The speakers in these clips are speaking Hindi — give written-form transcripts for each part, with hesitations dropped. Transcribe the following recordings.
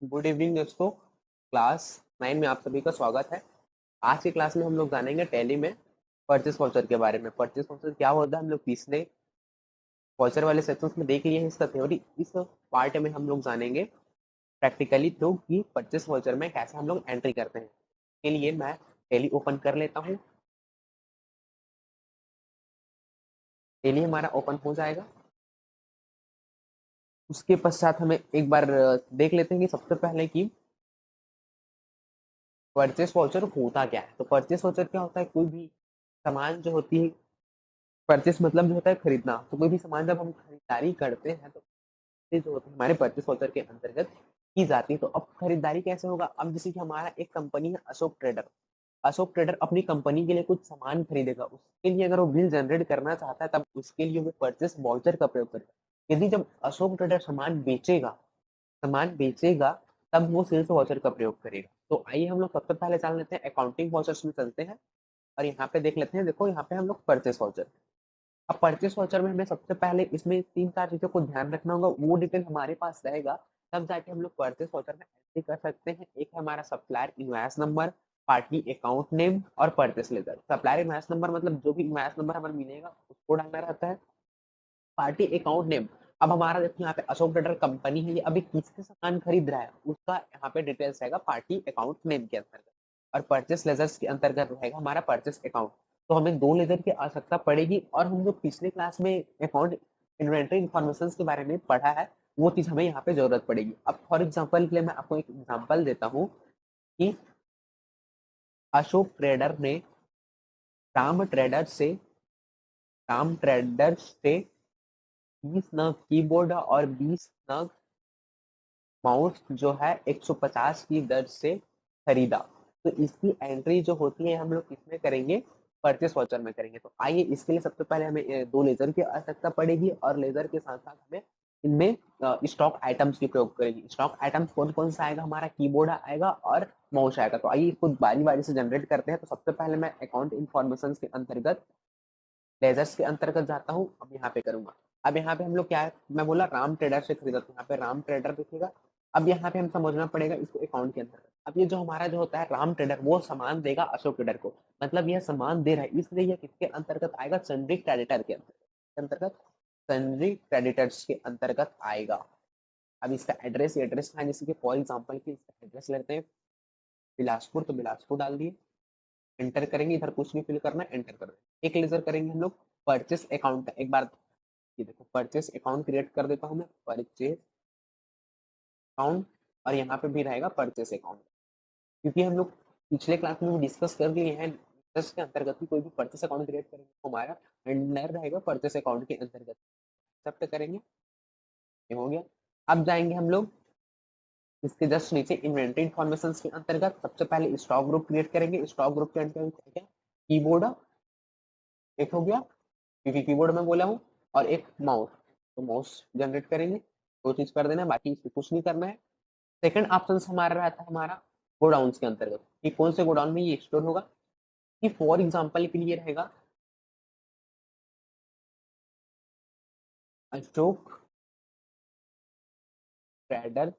गुड इवनिंग दोस्तों। क्लास 9 में आप सभी का स्वागत है। आज की क्लास में हम लोग जानेंगे टैली में परचेस वाउचर के बारे में। परचेस वाउचर क्या होता है हम लोग पिछले वाउचर वाले सेक्शंस में देख लिए हैं इसका थ्योरी। इस पार्ट में हम लोग जानेंगे प्रैक्टिकली तो कि परचेस वाउचर में कैसे हम लोग एंट्री करते हैं। के लिए मैं टैली ओपन कर लेता हूँ। टैली हमारा ओपन हो जाएगा। उसके पश्चात हमें एक बार देख लेते हैं कि सबसे पहले कि परचेस वाउचर होता क्या है। तो परचेस वाउचर क्या होता है, कोई भी सामान जो होती है, परचेस मतलब जो होता है खरीदना। तो कोई भी सामान जब हम खरीदारी करते हैं तो ये जो होती है हमारे परचेस वाउचर के अंतर्गत की जाती है। तो अब खरीदारी कैसे होगा, अब जैसे कि हमारा एक कंपनी है अशोक ट्रेडर। अशोक ट्रेडर अपनी कंपनी के लिए कुछ सामान खरीदेगा, उसके लिए अगर वो बिल जनरेट करना चाहता है तब उसके लिए वो परचेस वाउचर का प्रयोग करेगा। यदि जब अशोक ट्रेडर सामान बेचेगा तब वो सेल्स वाउचर का प्रयोग करेगा। तो आइए हम लोग सबसे पहले जान लेते हैं अकाउंटिंग वाउचर्स में चलते हैं और यहाँ पे देख लेते हैं। देखो यहाँ पे हम लोग परचेस वाउचर, अब परचेस वाउचर में हमें सबसे पहले इसमें 3-4 चीज़ों को ध्यान रखना होगा, वो डिटेल हमारे पास रहेगा तब जाके हम लोग परचेस वाउचर में एंट्री कर सकते हैं। एक है हमारा supplier invoice number, party account name और purchase ledger. Supplier invoice number मतलब जो भी इनवॉइस नंबर हमें मिलेगा उसको डालना रहता है। पार्टी अकाउंट नेम, अब हमारा देखो यहाँ पे अशोक ट्रेडर कंपनी है, ये अभी किससे सामान खरीद रहा है उसका यहाँ पे डिटेल्स रहेगा पार्टी अकाउंट नेम के अंतर्गत। और परचेस लेजर्स के अंतर्गत रहेगा हमारा परचेस अकाउंट। तो हमें 2 लेजर की आवश्यकता पड़ेगी और हम जो पिछले क्लास में अकाउंट इन्वेंटरी इन्फॉर्मेशन के बारे में पढ़ा है वो चीज हमें यहाँ पे जरूरत पड़ेगी। अब फॉर एग्जाम्पल के लिए मैं आपको एक एग्जाम्पल देता हूँ कि अशोक ट्रेडर ने राम ट्रेडर से राम ट्रेडर्स से 20 नग कीबोर्ड और 20 नग माउस जो है 150 की दर से खरीदा। तो इसकी एंट्री जो होती है हम लोग किसमें करेंगे, परचेस वाउचर में करेंगे। तो आइए इसके लिए सबसे पहले हमें 2 लेजर की आवश्यकता पड़ेगी और लेजर के साथ साथ हमें इनमें स्टॉक आइटम्स की प्रयोग करेगी। स्टॉक आइटम्स कौन कौन सा आएगा, हमारा कीबोर्ड आएगा और माउस आएगा। तो आइए इसको बारी बारी से जनरेट करते हैं। तो सबसे पहले मैं अकाउंट इन्फॉर्मेशन के अंतर्गत लेजर्स के अंतर्गत जाता हूँ। अब यहाँ पे करूंगा, अब यहाँ पे हम लोग क्या है, मैं बोला राम ट्रेडर से खरीदा तो यहाँ पे राम ट्रेडर दिखेगा। अब यहाँ पे हम समझना पड़ेगा इसको अकाउंट के अंतर्गत। अब ये जो हमारा जो होता है राम ट्रेडर वो सामान देगा अशोक ट्रेडर को, मतलब यह सामान दे रहा है इसलिए यह किसके अंतर्गत आएगा, सन्ड्री क्रेडिटर के अंतर्गत सन्ड्री क्रेडिटर्स के अंतर्गत आएगा। अब इसका एड्रेस है, जैसे कि फॉर एग्जाम्पल की इसका एड्रेस लेते हैं बिलासपुर, तो बिलासपुर डाल दिए, एंटर करेंगे। इधर कुछ नहीं फिल करना, एंटर कर देंगे। एक लेजर करेंगे हम लोग परचेस अकाउंट का। एक बार ये देखो परचेस अकाउंट क्रिएट कर देता हूँ मैं, परचेस अकाउंट, और यहाँ पे भी रहेगा परचेस अकाउंट। क्योंकि हम लोग पिछले क्लास में डिस्कस कर लिए हैं बिजनेस के अंतर्गत भी कोई भी परचेस अकाउंट क्रिएट करेंगे तो हमारा अंडर रहेगा परचेस अकाउंट के अंतर्गत। एक्सेप्ट करेंगे, ये हो गया। अब जाएंगे हम लोग इसके जस्ट नीचे इन्वेंटरी इन्फॉर्मेशन के अंतर्गत सबसे पहले स्टॉक ग्रुप क्रिएट करेंगे। स्टॉक ग्रुप के अंतर्गत क्या, कीबोर्ड एक हो गया क्योंकि कीबोर्ड में बोला हूँ, और एक माउस, तो माउस जनरेट करेंगे। दो चीज कर देना है, बाकी इसमें कुछ नहीं करना है। सेकंड ऑप्शन हमारा रहता है हमारा गोडाउन के अंतर्गत, कि कौन से गोडाउन में ये स्टोर होगा। कि फॉर एग्जाम्पल के लिए रहेगा अशोक ट्रेडर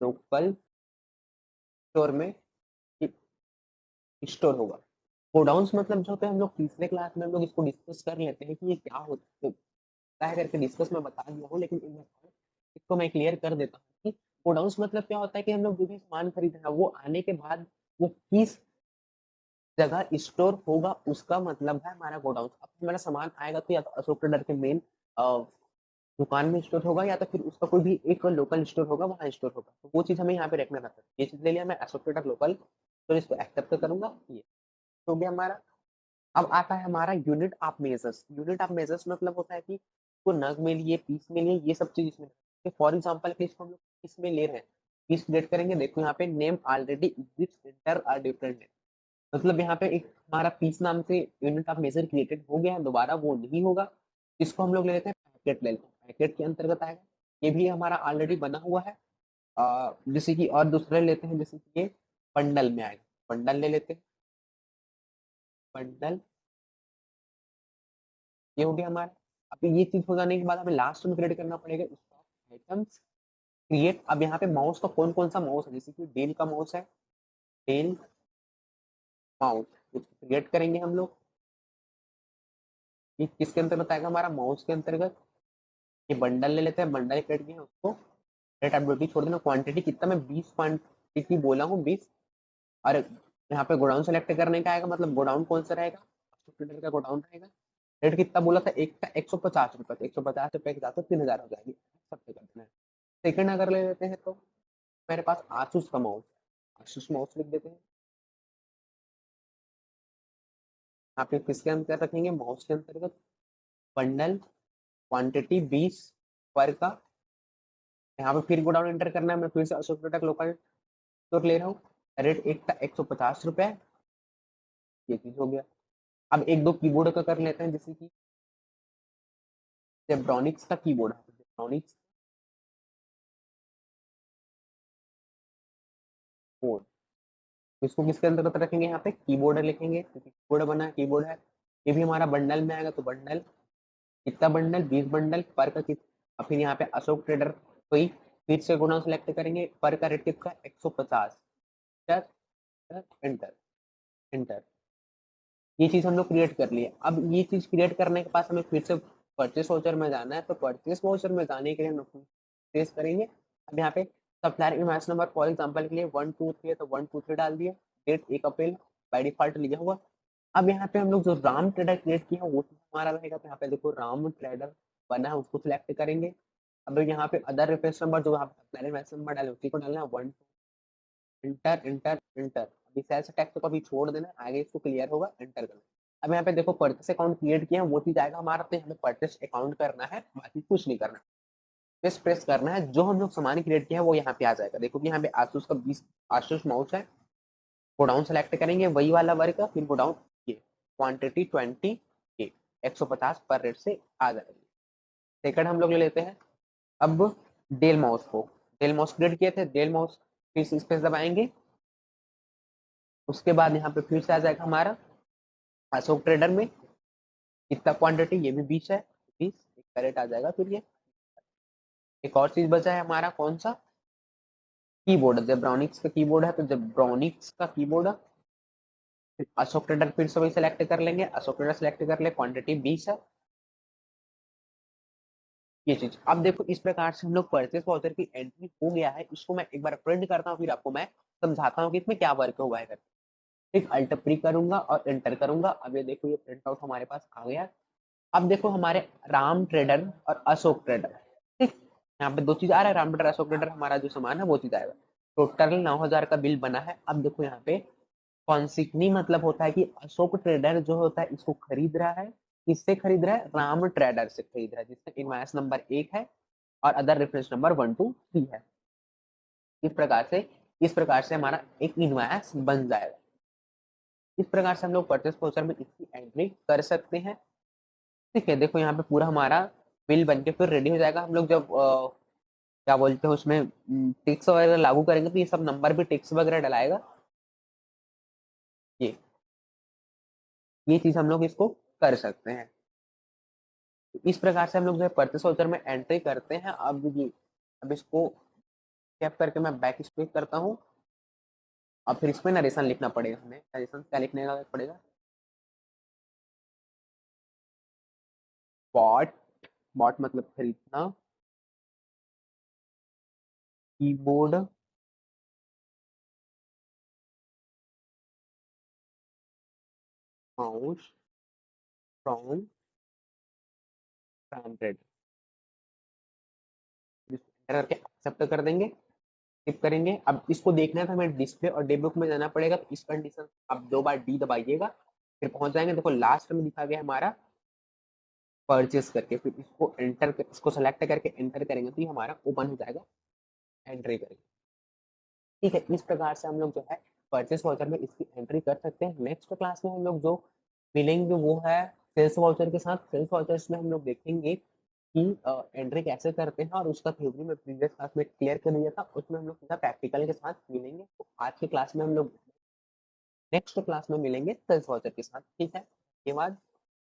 लोकल स्टोर में स्टोर होगा। गोडाउन मतलब जो होता है, हम लोग तीसरे क्लास में हम लोग इसको डिस्कस कर लेते हैं कि ये क्या होता है करके डिस्कस में बता दिया हूँ, लेकिन इसको मैं क्लियर कर देता हूँ कि गोडाउन मतलब क्या होता है कि हम लोग जो भी सामान खरीद रहे हैं वो आने के बाद वो किस जगह स्टोर होगा उसका मतलब है हमारा गोडाउन। अब हमारा सामान आएगा तो या तो अशोक ट्रेडर के मेन दुकान में स्टोर होगा या तो फिर उसका कोई भी एक लोकल स्टोर होगा वहाँ स्टोर होगा। तो वो चीज हमें यहाँ पे रखना रहता है। ये चीज ले लिया मैं अशोक ट्रेडर लोकल, तो इसको एक्सेप्ट करूंगा। ये हो गया हमारा। अब आता है हमारा unit of measures. Unit of measures मतलब होता है कि को नग में लिए, पीस में लिए, ये सब चीज इसमें। फॉर एग्जाम्पल के इसको हम लोग पीस में ले रहे हैं, पीस क्रिएट करेंगे। देखो यहाँ पे name already exist, inter are different है, मतलब यहाँ पे एक हमारा पीस नाम से यूनिट ऑफ मेजर क्रिएटेड हो गया है, दोबारा वो नहीं होगा। इसको हम लोग ले लेते हैं पैकेट, ले लेते हैं पैकेट के अंतर्गत आएगा। ये भी हमारा ऑलरेडी बना हुआ है। जैसे कि और दूसरे लेते हैं, जैसे कि ये बंडल में आएगा, बंडल ले लेते हैं, बंडल, ये हो गया हमारा। अब ये चीज हो जाने के बाद हमें लास्ट में क्रिएट करना पड़ेगा स्टॉक आइटम्स। क्रिएट, अब यहाँ पे माउस का कौन कौन सा माउस है, जैसे कि डेल का माउस है, डेल माउस, इसको क्रिएट करेंगे हम लोग। ये किसके अंतर्गत आएगा, हमारा माउस के अंतर्गत। ये बंडल ले लेते हैं, बंडल क्रिएट किया उसको रेट एबिलिटी छोड़ देना, क्वांटिटी कितना, मैं 20 क्वांटिटी बोला हूँ, 20। और यहाँ पे गोडाउन सेलेक्ट करने का आएगा, मतलब गोडाउन कौन सा रहेगा, का गोडाउन रहेगा। रेट कितना बोला था, एक का 150 रुपए, 150 रुपए के साथ 3000 हो जाएगी, सब पे कर देना है। सेकंड अगर ले लेते हैं तो मेरे पास आसूस का माउस, आसूस माउस लिख देते हैं। यहाँ पे किसके अंतर्गत रखेंगे, माउस के अंतर्गत। बंडल क्वांटिटी 20 पर का, यहाँ पे फिर गोडाउन एंटर करना है, मैं फिर से अशोक प्रोडक्ट लोकल स्टोर ले रहा हूँ। रेट एक का 150 रुपए, ये चीज हो गया। अब एक दो कीबोर्ड का कर लेते हैं, जैसे कि जेब्रॉनिक्स का कीबोर्ड है, जेब्रॉनिक्स बोर्ड, इसको किसके अंतर्गत रखेंगे, यहाँ पे कीबोर्ड लिखेंगे, क्योंकि कीबोर्ड बना कीबोर्ड है। ये भी हमारा बंडल में आएगा, तो बंडल कितना, बंडल 20 बंडल पर का कितना। और फिर यहाँ पे अशोक ट्रेडर कोई फिर से गुना सेलेक्ट करेंगे, पर का रेट कितना 150, एंटर, एंटर। ये चीज हम लोग क्रिएट कर लिए। अब ये चीज क्रिएट करने के बाद हमें फिर से परचेस वाउचर में जाना है, तो परचेस वाउचर में जाने के लिए हम लोग पेस्ट करेंगे। अब यहाँ पे supplier invoice number for example के लिए 123 है, तो 123 डाल दिया। डेट 1 अप्रैल बाय डिफॉल्ट लिया हुआ। अब यहाँ पे हम लोग जो राम ट्रेडर क्रिएट किया वो हमारा रहेगा, तो यहाँ पे देखो राम ट्रेडर बना है, उसको सिलेक्ट करेंगे। अब यहाँ पे अदर रेफरेंस नंबर जो आप सप्लायर इनवॉइस नंबर डाले उसी को डालना है, 1, इंटर, इंटर, इंटर। अभी सेल्स टैक्स को अभी छोड़ देना, आगे इसको क्लियर होगा, एंटर करना। अब यहाँ पे देखो परचेस अकाउंट क्रिएट किया है, वो चीज आएगा हमारा, तो हमें परचेस अकाउंट करना है, बाकी कुछ नहीं करना। प्रेस प्रेस करना है, जो हम लोग सामान क्रिएट किया है वो यहाँ पे आ जाएगा। देखो कि यहाँ पे आसूस का 20 आसूस माउस है, गोडाउन सेलेक्ट करेंगे वही वाला वर्क का, फिर गोडाउन ये क्वांटिटी 20 ये 150 पर रेट से आ जाएगी। सेकंड हम लोग ले लेते हैं अब डेल माउस को, डेल माउस क्रिएट किए थे, डेल माउस फिर स्पेस दबाएंगे। उसके बाद यहाँ पे फिर से आ जाएगा हमारा अशोक ट्रेडर में कितना क्वांटिटी, ये भी 20 है, 20 एक कैरेट आ जाएगा। फिर ये एक और चीज बचा है हमारा, कौन सा, कीबोर्ड, जेब्रॉनिक्स का कीबोर्ड है, तो जेब्रॉनिक्स का कीबोर्ड अशोक ट्रेडर फिर से वही सेलेक्ट कर लेंगे, अशोक ट्रेडर सेलेक्ट कर ले, क्वांटिटी 20 है, ये चीज। अब देखो इस प्रकार से हम लोग परचेस वाउचर की एंट्री हो गया है, इसको मैं एक बार प्रिंट करता हूँ, फिर आपको मैं समझाता हूँ कि इसमें क्या वर्क हुआ है। ठीक, अल्ट प्री करूंगा और एंटर करूंगा। अब ये देखो ये प्रिंट आउट हमारे पास आ गया। अब देखो हमारे राम ट्रेडर और अशोक ट्रेडर, ठीक, यहाँ पे दो चीज आ रहा है, राम ट्रेडर अशोक ट्रेडर, हमारा जो सामान है वो चीज आएगा। टोटल 9000 का बिल बना है। अब देखो यहाँ पे कॉन्सिग्नी मतलब होता है कि अशोक ट्रेडर जो होता है इसको खरीद रहा है, किससे खरीद रहा है, राम ट्रेडर से खरीद रहा है, जिसका इनवॉइस नंबर 1 है और अदर रेफरेंस नंबर 123 है। इस प्रकार से हमारा एक इनवॉइस बन जाएगा। इस प्रकार से हम लोग परचेस वाउचर में इसकी एंट्री कर सकते हैं। ठीक है, देखो यहाँ पे पूरा हमारा बिल बन के फिर रेडी हो जाएगा। हम लोग जब क्या बोलते हैं उसमें टिक्स वगैरह लागू करेंगे, तो ये सब नंबर भी टिक्स वगैरह डलाएगा। ये चीज हम लोग इसको कर सकते हैं। इस प्रकार से हम लोग जो है परचेस वाउचर में एंट्री करते हैं। अब इसको कैप करके मैं बैक स्पेस करता हूँ। अब फिर इसमें नरेशन लिखना पड़ेगा, हमें नरेशन क्या लिखने का पड़ेगा, बॉट, बॉट मतलब खरीदना, कीबोर्ड माउस फ्रॉम ब्रांडेड, करके एक्सेप्ट कर देंगे, टिक करेंगे। अब इसको देखना है तो हमें डिस्प्ले और डे बुक में जाना पड़ेगा, तो इस कंडीशन अब 2 बार डी दबाइएगा, फिर पहुंच जाएंगे। देखो लास्ट में दिखा गया हमारा परचेस करके, फिर इसको एंटर इसको सेलेक्ट करके एंटर करेंगे तो ये हमारा ओपन हो जाएगा, एंट्री करेंगे। ठीक है, इस प्रकार से हम लोग जो है परचेस वाउचर में इसकी एंट्री कर सकते हैं। नेक्स्ट क्लास में हम लोग जो मिलेंगे वो है सेल्स वाउचर के साथ। सेल्स वाउचर्स में हम लोग देखेंगे कि एंट्री कैसे करते हैं, और उसका थ्योरी में प्रीवियस क्लास में क्लियर कर दिया था, उसमें हम लोग सीधा प्रैक्टिकल के साथ मिलेंगे। तो आज की क्लास में हम लोग नेक्स्ट क्लास में मिलेंगे सेल्स वाउचर के साथ। ठीक है, धन्यवाद।